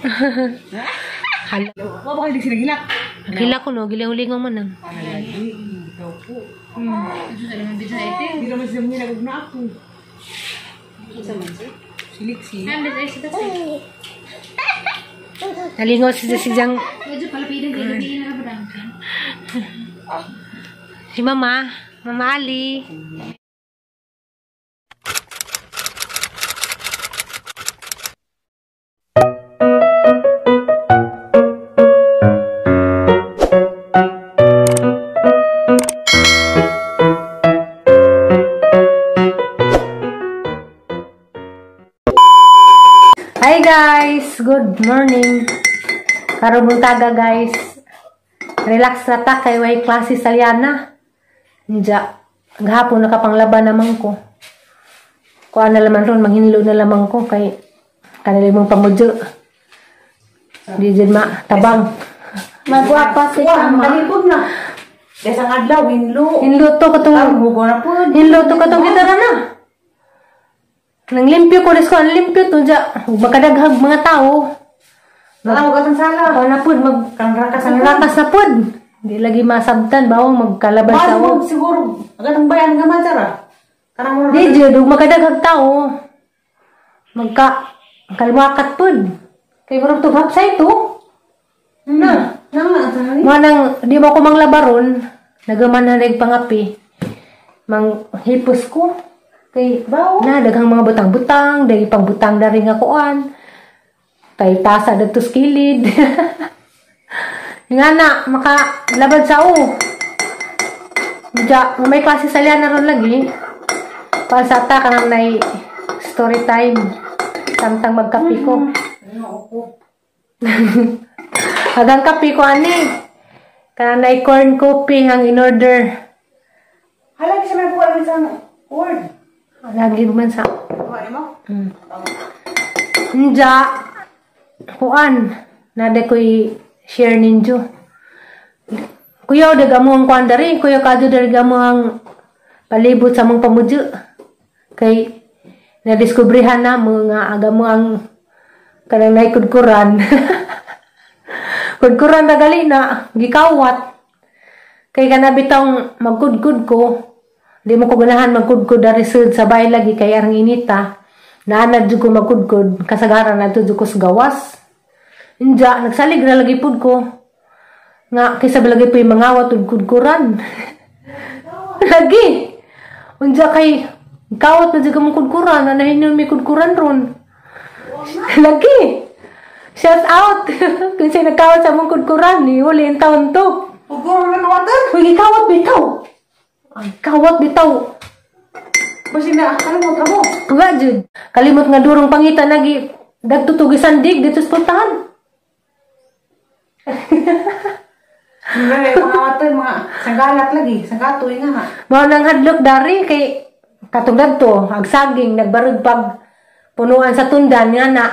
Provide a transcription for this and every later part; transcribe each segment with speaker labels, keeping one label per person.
Speaker 1: Hala.
Speaker 2: Wa ba kayo sila gilak?
Speaker 1: Gila ko no, giling-ulingaw man nang.
Speaker 2: Lagi. Ikaw po.
Speaker 3: Ito sa naman video na ito.
Speaker 2: Hindi naman sila minagog na ako. Siliksi.
Speaker 3: Ay, may isa kasi.
Speaker 1: Nalingaw si Jang.
Speaker 3: Medyo palapidan kayo. Hindi na naman.
Speaker 1: Si Mama. Mama Ali. Hi guys! Good morning! Karong buntaga guys. Relax na ta kay way klase salyana. Nja, gahapon nakapanglaban naman ko. Kuha na laman ron, manghinlo na lamang ko kay kanila mong pamudyo. Di dyan tabang.
Speaker 2: Magwapa si Mama. Kalipod na. Desang adlaw, hinlo.
Speaker 1: Hinlo to katong...
Speaker 2: Hugo na po.
Speaker 1: Hinlo to katong gitara na. Nang limpyo ko, ko ang limpyo to dyan. Magkadaghag mga tao.
Speaker 2: Huwag ang sala.
Speaker 1: Ako na po,
Speaker 2: Rakas
Speaker 1: na po. Hindi lagi masabtan, bawang magkalabas sa
Speaker 2: Bago siguro. Agad ang bayan nga matara. Kanang
Speaker 1: Di dyan, magkadaghag tao. Kalmakat po. Kaya mo ito hapsay to. Manang, di mo ko manglabaron. Nagaman na rin pangapi. Mang hipos ko. Kay, daghang mga butang-butang. Dahil pang butang na rin akoan. Kay tasa na to skilid. Nga na, makalabad sa o. Diya, may klase salya na ron lagi. Pasata ka nang may story time. Samtang magkapi ko. Hagang kapi ko ani. Kanang na corn coffee ang in-order.
Speaker 2: Halagi sa may buwan isang word.
Speaker 1: Lagi man sa.
Speaker 2: Buwan mo?
Speaker 1: Nja, kuan. Nade ko'y share ninyo. Kuya, daga mo ang kuan dari. Kuya, kado daga mo ang palibot sa mong pamudyo. Kay, nadiskubrihan na mo nga aga mo ang kanang naikudkuran. Kudkuran na gali na, gikawat. Kay kanabitang magkudkud ko. Di mo ko ganahan magkudkud dari sud sa bay lagi kay arang inita. Naanad jud ko magkudkud. Kasagaran na to jud ko sa gawas. Inja, nagsalig na lagi pud ko. Nga, kaysa balagay po yung mangawat ug kudkuran. Lagi. Unja kay, kawat na dyan mong kudkuran. Anahin nyo may kudkuran ron. Lagi. Shout out. Kung siya nagkawat sa mong kudkuran, huli yung taon to.
Speaker 2: Hugo na water.
Speaker 1: Uy, kawat bitaw. Ay, kawat bitaw.
Speaker 2: Basi na, kalimot ka mo.
Speaker 1: Nga, Jud. Kalimot nga durong pangita nagi dagtutugisan dig dito sa puntahan.
Speaker 2: Mga water, mga sanggalat lagi. Sanggatoy nga ha.
Speaker 1: Mga nang hadlok dari kay katungdad to, agsaging, nagbarog pag punuan sa tundan nga na.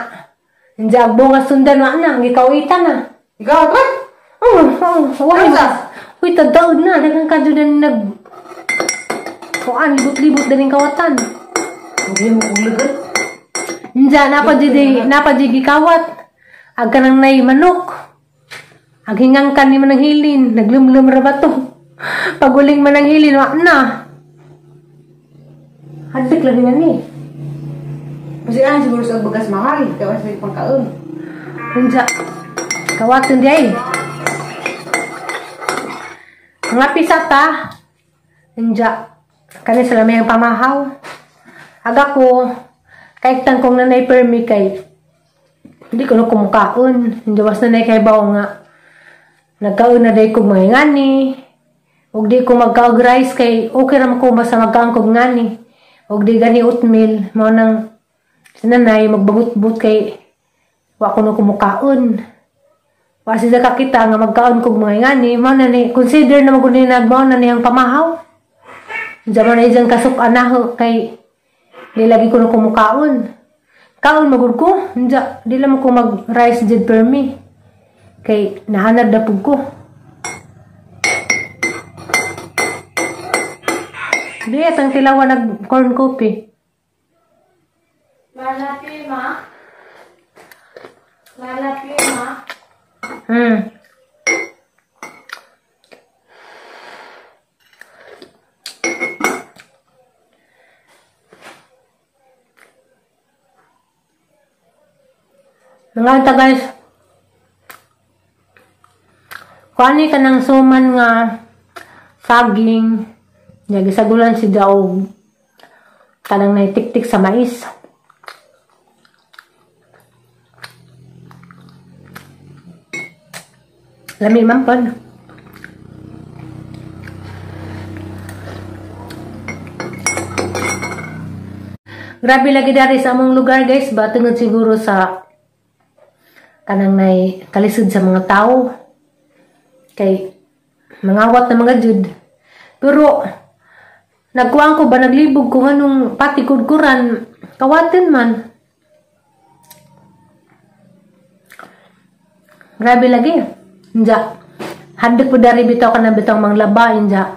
Speaker 1: Nandiyan bunga sundan nga na, gikawitan na.
Speaker 2: Ikaw, ito?
Speaker 1: Why ba? Uy, tadaod na, dagang kadyo na kuan, libot-libot na rin kawatan.
Speaker 2: Hindi mo kong lagat.
Speaker 1: Nandiyan, napadigi kawat. Ag ka nang nay manok. Ag hingang ka ni manang hilin, naglumlum ra ba to? Paguling manang hilin, wak na. Hadik lang nga ni.
Speaker 2: Kasi siguro sa bagas mahal. Kaya sa pangkaon.
Speaker 1: Nandiyan, kawatan di ay. Mga pisata, nandiyan, kani sila may pamahaw. Aga ko, kahit tangkong nanay permi kay, hindi ko na kumukaon. Hindi was nanay kay bawa nga. Nagkaon na day kong mga ngani. Huwag di ko magkaog rice kay okay naman ko basta magkaon kong ngani. Huwag di gani oatmeal. Mga nang sinanay magbangot-but kay wa ko na kumukaon. Kasi sa kakita nga magkaon kong mga ngani. Mga nanay, consider na magunin nagbaw na niyang pamahaw. Zaman na dyan kasok anaho kay di lagi ko na kumukaon. Kaon magud ko. Di lang ko mag-rice dyan per me. Kay nahanad na pug ko. Di atang tilawan nag corn coffee.
Speaker 3: Malapit, ma.
Speaker 2: Lalap yun, ha?
Speaker 1: Mga ita guys, kuani ka ng suman nga saging, gisagulan si daog kanang naitiktik sa mais. Lami man po. Grabe lagi dari sa among lugar guys, ba tungod siguro sa kanang nay kalisod sa mga tao kay mangawat na mga jud. Pero nagkuang ko ba naglibog ko nganong pati kudkuran kawaten man. Grabe lagi. Inja hadlok po dari bitaw kana bitaw manglaba inja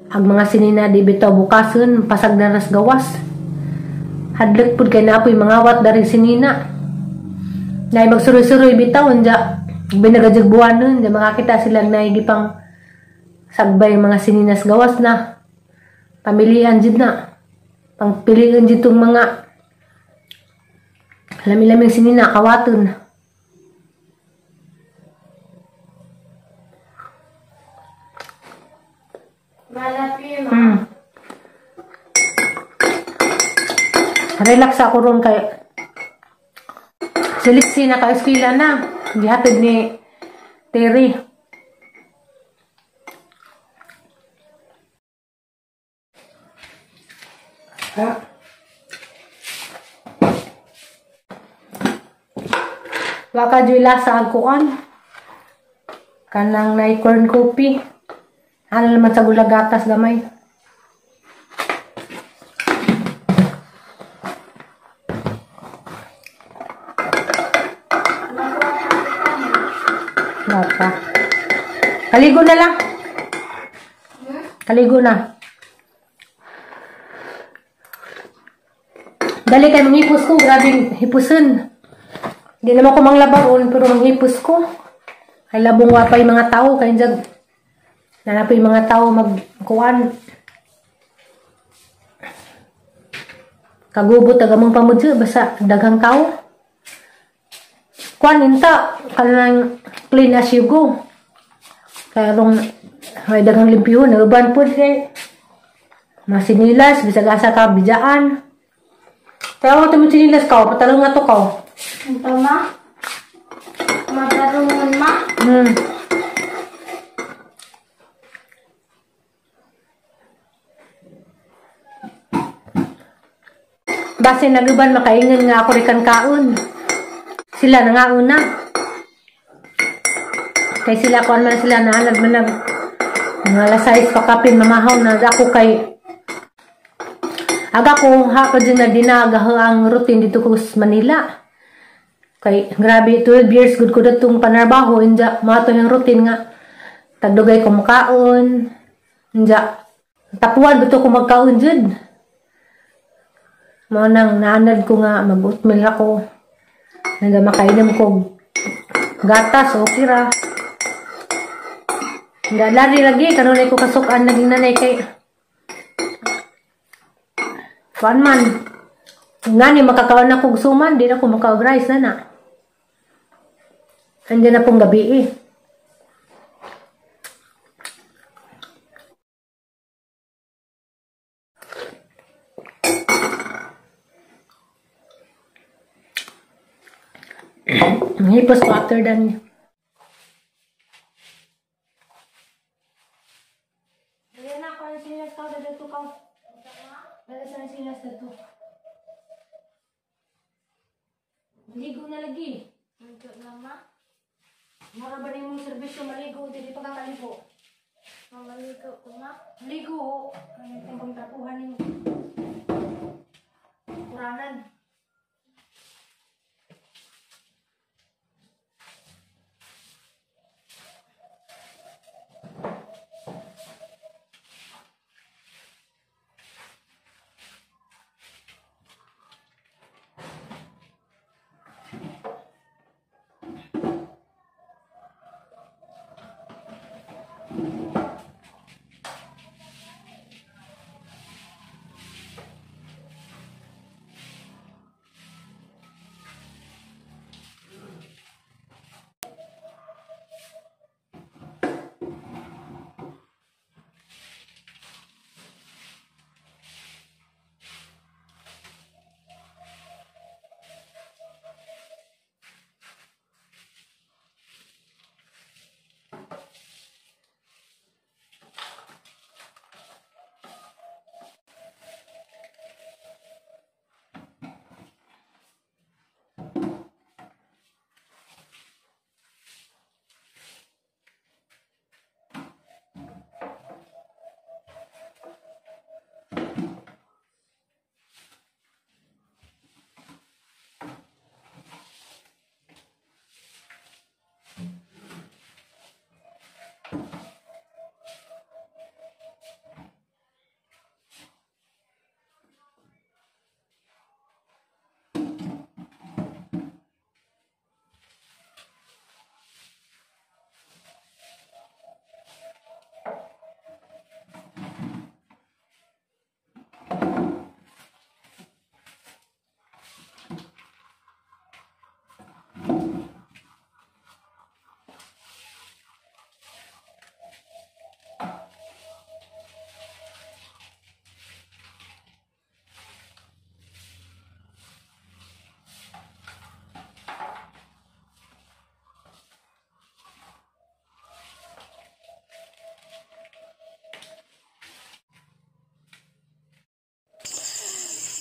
Speaker 1: ang mga sinina di bitaw bukason pasag na ras gawas. Hadlok po kay naapoy mangawat dari sinina. Nay magsuroy-suroy bitaw anja binagajag buwanon anja makakita sila naigipang sagbay mga sininas gawas na pamilian jud na pangpilian jud tong mga lami-laming sinina kawaton.
Speaker 2: Lalap yun,
Speaker 1: Relax ako ron kay siliksi na ka-eskwela na. Gihatid ni Terry. Waka dyan lasa ang kuan. Kanang na corn coffee. Ano naman sa gulagatas gamay. Waka. Kaligo na lang. Kaligo na. Dali kay manghipos ko. Grabing hipusun. Hindi naman ko manglabaron pero manghipos ko. Ay labong wapay mga tao. Kaya dyan nanapay mga tao magkuhan. Kagubot agamang pamudyo. Basta daghang tao. Kuhan inta. Kanang clean as you go. Kaya rong may daghang limpyo. Nagaban po kay masinilas. Bisag-asa ka bijaan. Kaya ako ito sinilas ka. Patalong nga to ka.
Speaker 2: Ito, ma? Matarungan, ma?
Speaker 1: Base naguban makaingan nga ako rikan kaon. Sila na nga una. Kay sila kuan man sila na nagmanag mga alas 6 pakapin mamahaw na ako kay aga ko hapon din na dinagaho ang routine dito ko sa Manila. Kay grabe 12 years good ko datong panarbaho inja mato yung routine nga tagdugay ko makaon inja tapuan dito ko magkaon jud. Mo nang naanad ko nga mag-oatmeal ako. Naga makainom ko gatas okay ra. Nga lagi kanunay ko kasukan naging nanay kay kuan man. Ngani makakawan na kog suman, di na ko maka-rice na na. Andiyan na pong gabi eh. Hipos water dan. Ayan na, kung sinas ka, dadato ka. Dadato sinas na to. Maligo na lagi.
Speaker 2: Ito na, ma?
Speaker 1: Mara ba rin mong servisyo maligo? Hindi pa kakaligo.
Speaker 2: Mamaligo ko, ma?
Speaker 1: Maligo. Ay, itong tapuhan yung kuranan.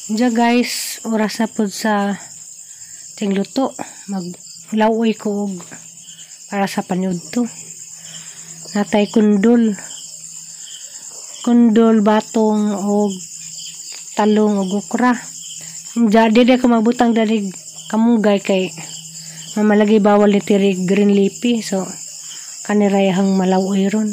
Speaker 1: Diya guys, oras na po sa tingluto. Maglaway ko og para sa panyud to. Natay kundol. Kundol, batong, og talong, og okra. Diya, di ko mabutang dalig kamunggay kay mamalagi bawal ni tirig green leafy. So, kanirayahang malaway ron.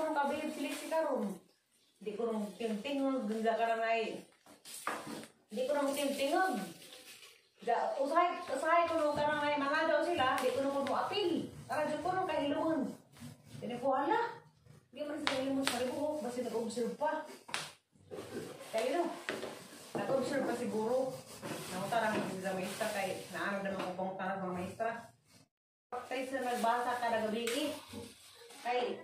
Speaker 2: Karong kabilib silik si karon. Di ko nung tingtingog ganda ka na Di ko nung tingtingog. Usahay ko nung karang may mga daw sila, di ko nung mo apil. Karang ko nung kahilungan. Hindi ko ala. Di man sa kahilungan sa ribuhok, basta nag-observe pa. Kaya no, nag-observe pa siguro. Nangutarang sa maestra kay naano naman kung pangutang sa maestra. Kaya sa nagbasa ka na gabi kay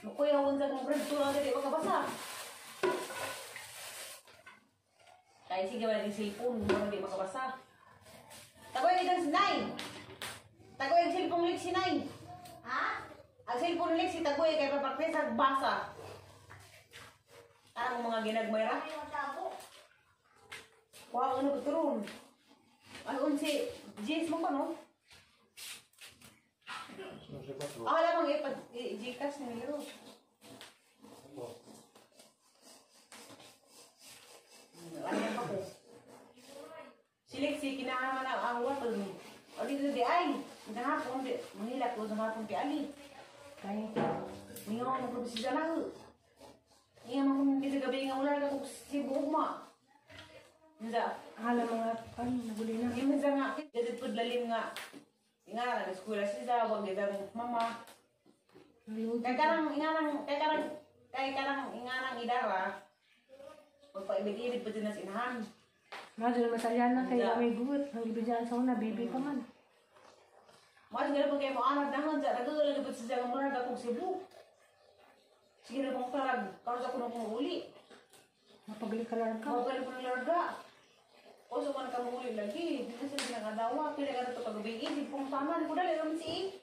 Speaker 2: kuya unsa kung grade 2 lang dili makabasa. Kaya sige wala yung cellphone, hindi makabasa. Tagoy ang 9. Tagoy ang cellphone lik si 9. Ha? Ang cellphone lik si Tagoy kay papakres sa basa. Tarang mga ginagmayra. Kuha ano turon. Ano si Jess mo ko no? Alam mo Gcash na nilo. Alam pa ko. Silik si kinahanglan na ang waton. O dito di ay. Nahapon di. Manila ko sa hapon ti Ali. Kaya niyo mo ko si Jana. Iya mo kita gabi nga wala ka ko si Bugma. Nda,
Speaker 1: Alam mga ano, naguli na.
Speaker 2: iya nga dito pud lalim nga. Nga na eskwela sila wag gidang mama. Kay karang ingarang idara. Pagpaibig-ibig pa din na sinahan.
Speaker 1: Madul masalyan na kaya may gugot. Ang ibigyan sa una, baby pa man.
Speaker 2: Mas nga po kayo mo anak naman sa nagagalaga pa sa jagang muna akong Cebu. Sige na kong karag, karos ako na kong uli.
Speaker 1: Mapagli ka lang ka.
Speaker 2: Mapagali ko ng larga. O so man kang uli lagi. Dito sila pinakadawa. Pila ka na ito pag-gabi. Di pong tama. Di ko dali naman si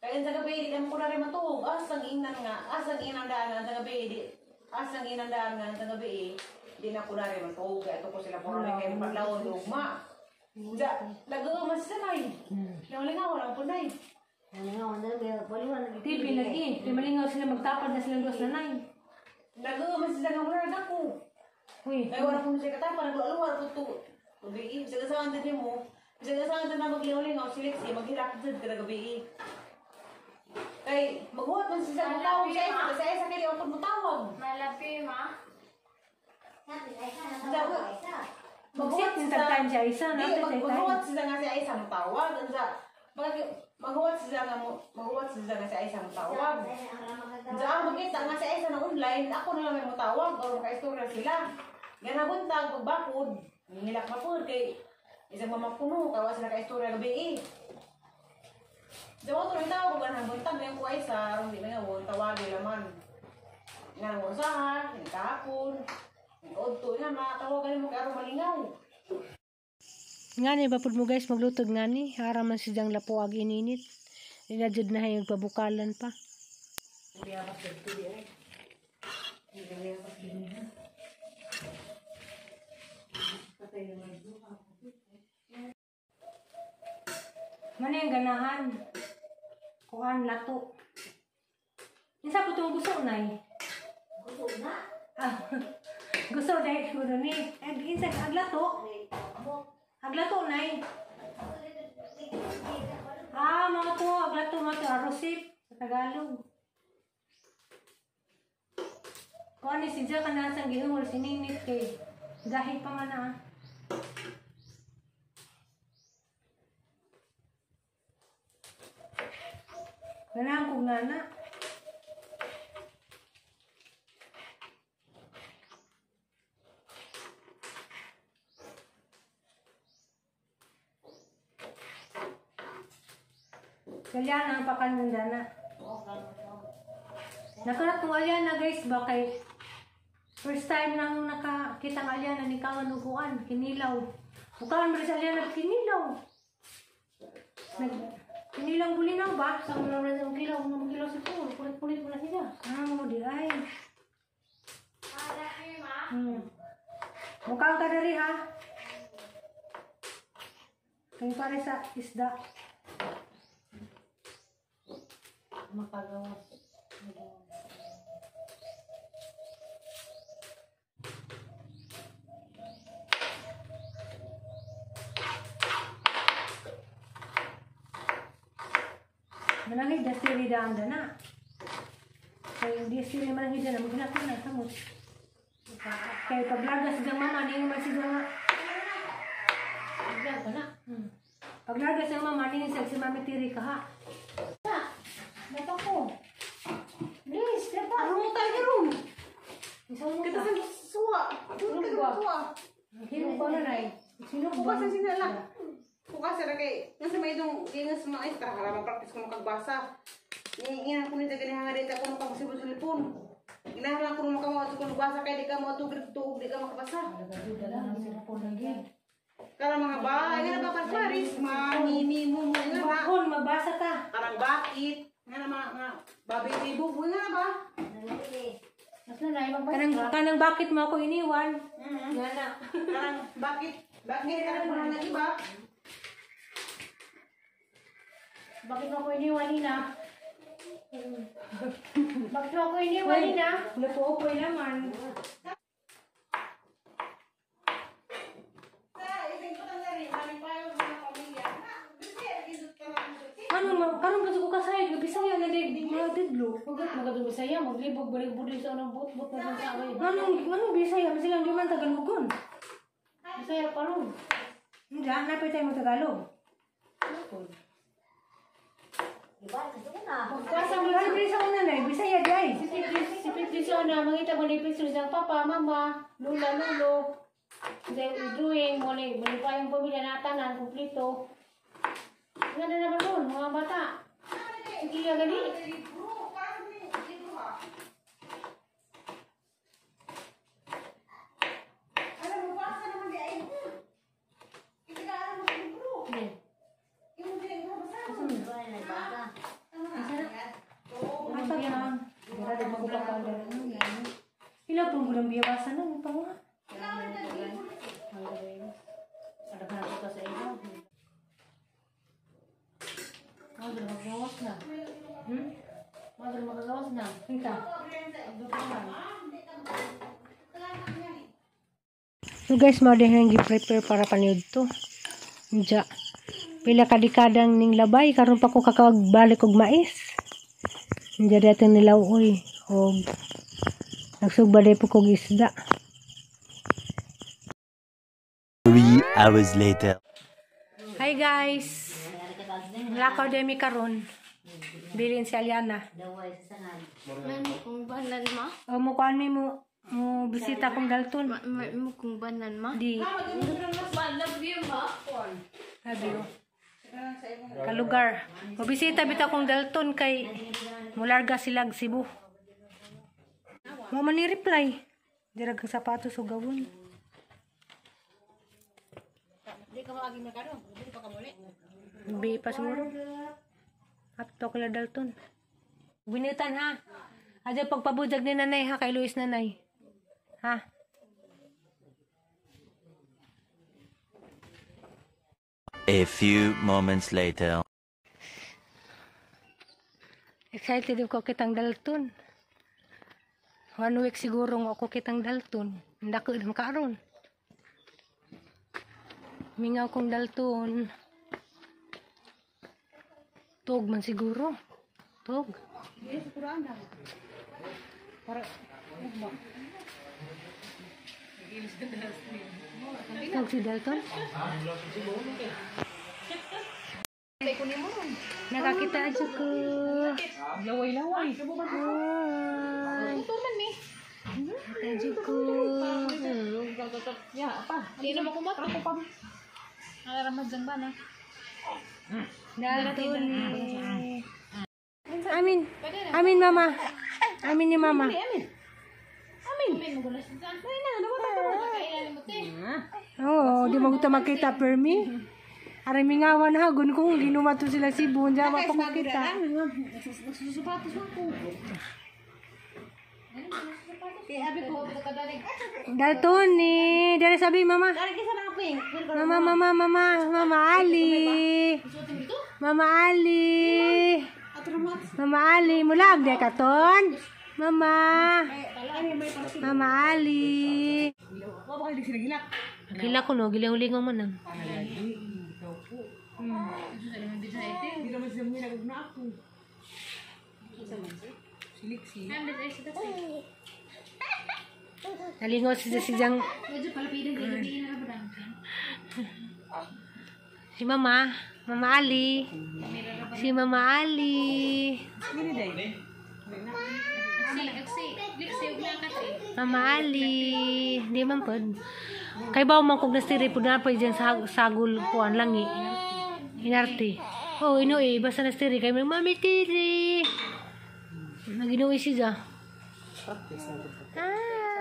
Speaker 2: kaya sa gabi, di naman ko na rin matulog. Asang inan nga. Asang inan daan nga sa gabi. Asang inan daan nga sa gabi. Di na ko na rin matulog. Kaya ito ko sila po rin kayo paglawon lugma. Nag-uumas sa nay. Lingaw lang po nay.
Speaker 1: Tipi lagi. Di malingaw sila magtapad na silang dos na nai.
Speaker 2: Nag-uumas sila ng mula ako.
Speaker 1: Uy,
Speaker 2: Kaya wala kong siya katapa. Nag-aluwar ko ito. Gabi. Bisa kasahan din mo. Bisa kasahan din na maglingaw-lingaw. Siliksi. Maghilak din ka na gabi. Kay maghuwat man siya ang tawag siya isa kasi isa kay ako mutawag.
Speaker 3: Malapi, ma.
Speaker 1: magsit yung tagtan siya isa na.
Speaker 2: Maghuwat siya nga siya isa mutawag. Maghuwat siya nga siya isa mutawag. Diyan magkita nga siya isa na online. Ako na lang may mutawag. O makaistorya sila. Yan buntag pagbakod. Nilak na po kay isang mamapuno. Kawa sila kaistorya gabi Jawa to rin tawag ko ganang buntag yung kuway sa hindi na nga tawagin naman. Nga nang usahan, hindi kahapon. Odto na matawagan mo kaya malingaw.
Speaker 1: Nga ni bapod mo guys maglutog nga ni. Haraman si Jang lapo ag ininit. Inadjud na hayag pabukalan pa.
Speaker 2: Hindi ako sa tuloy ay. Hindi ako sa tuloy. Patay naman ito.
Speaker 1: Mana yung ganahan? Kuhan lato. Isa po itong gusto na eh.
Speaker 2: Gusto na?
Speaker 1: Gusto dahil siguro ni. Isa aglato. Aglato na eh. Mga to. Aglato mga to. Arosip. Sa Tagalog. Kuhan ni si Jaka na sang gihungol. Sininit kay. Dahil pa nga na Ganahan kong nana. Kalyana ang pakanandana. Nakarat ng Alyana guys ba kay first time nang nakakita ng Alyana ni Kawan Uguan, kinilaw. Bukaan mo rin sa Alyana kinilaw. Inilang bulinaw ba?
Speaker 3: Sa ulang na sa kilaw, unang kilaw sa pool. Kulit-kulit mo na siya.
Speaker 1: Mo di ay. Mukhang ka dari ha. Tingin pare sa isda.
Speaker 3: Mapagawas.
Speaker 1: Manangit na sili daan na. Kaya hindi sili manangit na. Maghinap ko na. Samot. Kaya paglagas ng mama, hindi naman siguro.
Speaker 3: Bigyan ka na.
Speaker 1: Paglagas ng mama, hindi naman si Mami Tiri ka ha.
Speaker 3: Dapat ko. Please, dapat.
Speaker 1: Ano mo tayo room?
Speaker 2: Kita sa suwa.
Speaker 1: Sino ko na na eh? Sino ko ba?
Speaker 2: Bukas na sinala. Bukas na kay. Nasa may itong ingas mga extra. Harama practice ko makagbasa. Iinan ko nito ganyan nga dito ako makapasibol sa lipon. Inahalang ko nung makamawat ko nagbasa kaya di ka mo tuog di ka makabasa. Kala mga bahay nga na papas Maris. Mahimi mo nga na.
Speaker 1: Bakon, magbasa ka.
Speaker 2: Karang bakit. Nga na mga babi tibo. Nga na ba?
Speaker 3: Mas na na, ibang
Speaker 1: Kanang bakit mo ako iniwan?
Speaker 2: Nga na. Karang bakit. Bakit nga ka na ng iba?
Speaker 3: Bakit mo ako iniwan, Nina? Bakit mo ako iniwan, Nina?
Speaker 1: Napuopoy naman. Karong gusto ko kasayad, Bisaya na din, mga tidlo.
Speaker 3: Huwag magadong Bisaya, maglibog, balik-balik sa anong bot-bot na sa away.
Speaker 1: Anong Bisaya? Masilang di man Tagalogon.
Speaker 3: Bisaya pa rin.
Speaker 1: Hindi, napay tayo mo Tagalog.
Speaker 3: Pagkasa mo
Speaker 1: Ano sa una na, Bisaya di ay.
Speaker 3: si Petrison na, mangita mo ni Petrison ng papa, mama, lula, lulo. Drawing mo na, balik pa yung pamilya na tanan, kumplito. Ganda naman doon, mga bata. Sige nga gani.
Speaker 1: Ilang pong gulang biyawasan na, pa nga.
Speaker 3: Ada ka na sa iyo. Madal magagawas na. Madal magagawas na.
Speaker 1: Kita.
Speaker 3: Agdupan.
Speaker 1: So guys, mo din ang gi-prepare para paniud to. Diya. Pila kadikadang ning labay karon pa ko kakagbalik og mais. Diya dato nilawoy og nagsugbaday po kog isda.
Speaker 4: 3 hours later.
Speaker 1: Hi guys. Lakaw din mi karon. Bilin si Aliana.
Speaker 5: Kung banan ma?
Speaker 1: O mo kuan mi mo bisita kong Dalton.
Speaker 5: Mo kung banan ma?
Speaker 1: Di
Speaker 5: Love you ma?
Speaker 1: sabi ko. Kalugar. O bisita bitaw kong Dalton kay mularga sila og Cebu. Mo man ni reply. Dirag ang sapatos o gawon.
Speaker 3: Di ka maagi merkado, di pa ka muli.
Speaker 1: Bi pa siguro. At to kala Dalton. Binitan ha. Adya pagpabudag ni nanay ha kay Luis nanay. Ha?
Speaker 4: A few moments later.
Speaker 1: Excited ko kitang Dalton. 1 week siguro nga ako kitang Dalton. Ndako na karon. Mingaw kong Dalton. Tog man siguro. Tog.
Speaker 2: Yes, kurang na. Para
Speaker 1: Tog si Dalton. Nakakita aja ko.
Speaker 2: laway-laway.
Speaker 3: Tuman ni.
Speaker 1: Nakakita aja ko.
Speaker 3: Ya, apa? Di na makumat. Ako pa. Alaramad dyan ba na?
Speaker 1: Dalton. Amin. Amin mama. Amin ni mama.
Speaker 3: Amin mo gulas dyan. Ay na, dapat ako. Kailan mo te.
Speaker 1: Oo, di mo ko makita permi. Aray mingawan hagon kung ginumato sila Cebu. Diyan
Speaker 2: Kaya
Speaker 1: pa ko
Speaker 2: sebagai
Speaker 1: kita.
Speaker 2: dalang, nagsusupatos ako. Kaya abi ko, kadaling.
Speaker 1: Daltoni. Dari sabi mama.
Speaker 2: Dari kisa na pink.
Speaker 1: Mama Ali. Mama Ali. Mama Ali. Mulag dia katon. Mama Ali.
Speaker 2: Mo ba kayo di sila gilak?
Speaker 1: Gila ko no, giling-uling mo nang.
Speaker 2: Hindi naman sila muna na ako. Siliksi.
Speaker 1: Nalingo si Jang. Si Mama Ali. Si Mama Ali. Mama Ali. Di man pod. Kay bawo man kog nastiri pud na pa diyan sa sagol kuan langi. Inarti. Oh, inuwi basta nastiri kay mami tiri. Naginuwi siya. Ah.